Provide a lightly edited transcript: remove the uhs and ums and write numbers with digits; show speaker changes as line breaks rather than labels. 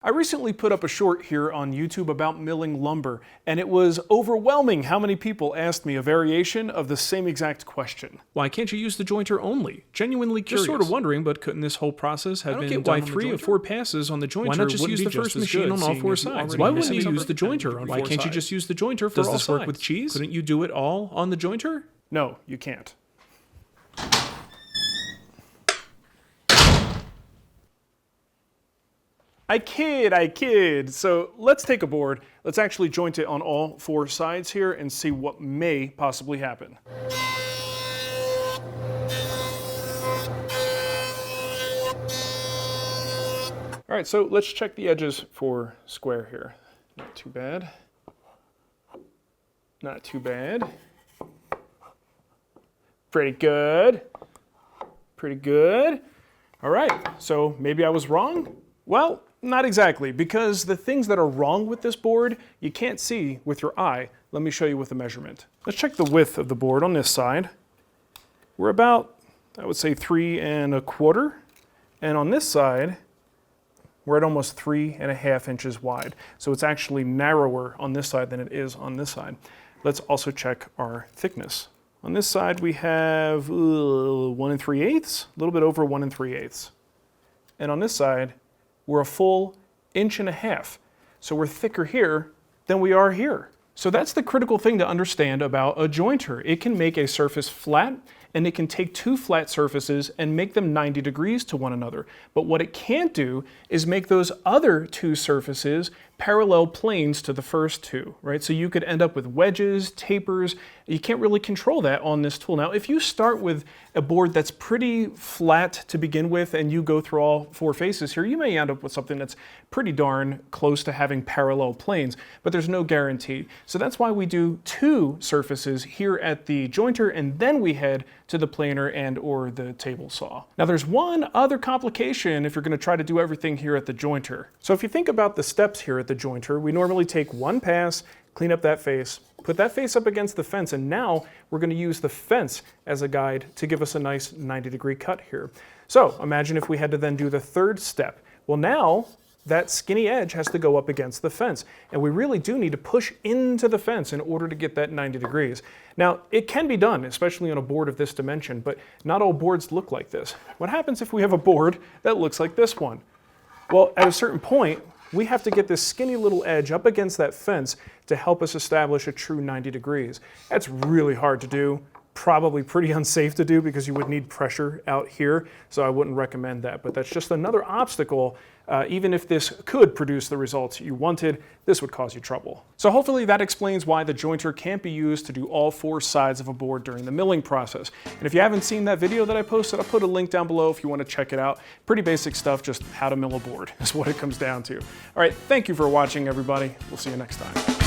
I recently put up a short here on YouTube about milling lumber, and it was overwhelming how many people asked me a variation of the same exact question. Why can't you use the jointer only? Genuinely curious. Just sort of wondering, but couldn't this whole process have been done on the jointer? I don't get why 3 of 4 passes on the jointer. Why not just use the first machine on all 4 sides? Why wouldn't you use the jointer on 4 sides? Why can't you just use the jointer for all sides? Does this work with cheese? Couldn't you do it all on the jointer? No, you can't. I kid. So let's take a board, let's actually joint it on all 4 sides here and see what may possibly happen. All right, so let's check the edges for square here. Not too bad. Not too bad. Pretty good. Pretty good. All right, so maybe I was wrong? Well, not exactly, because the things that are wrong with this board, you can't see with your eye. Let me show you with a measurement. Let's check the width of the board on this side. We're about, I would say 3 1/4. And on this side, we're at almost 3 1/2 inches wide. So it's actually narrower on this side than it is on this side. Let's also check our thickness. On this side, we have 1 3/8, a little bit over 1 3/8. And on this side, we're a full 1.5 inches. So we're thicker here than we are here. So that's the critical thing to understand about a jointer. It can make a surface flat, and it can take 2 flat surfaces and make them 90 degrees to one another. But what it can't do is make those other 2 surfaces parallel planes to the first 2, right? So you could end up with wedges, tapers. You can't really control that on this tool. Now, if you start with a board that's pretty flat to begin with and you go through all 4 faces here, you may end up with something that's pretty darn close to having parallel planes, but there's no guarantee. So that's why we do 2 surfaces here at the jointer, and then we head to the planer and or the table saw. Now there's one other complication if you're going to try to do everything here at the jointer. So if you think about the steps here at the jointer, we normally take 1 pass, clean up that face, put that face up against the fence, and now we're going to use the fence as a guide to give us a nice 90-degree cut here. So imagine if we had to then do the 3rd step. Well, now that skinny edge has to go up against the fence, and we really do need to push into the fence in order to get that 90 degrees. Now, it can be done, especially on a board of this dimension, but not all boards look like this. What happens if we have a board that looks like this one? Well, at a certain point, we have to get this skinny little edge up against that fence to help us establish a true 90 degrees. That's really hard to do. Probably pretty unsafe to do because you would need pressure out here, so I wouldn't recommend that. But that's just another obstacle. Even if this could produce the results you wanted, this would cause you trouble. So hopefully that explains why the jointer can't be used to do all 4 sides of a board during the milling process. And if you haven't seen that video that I posted, I'll put a link down below if you want to check it out. Pretty basic stuff, just how to mill a board is what it comes down to. All right, thank you for watching, everybody. We'll see you next time.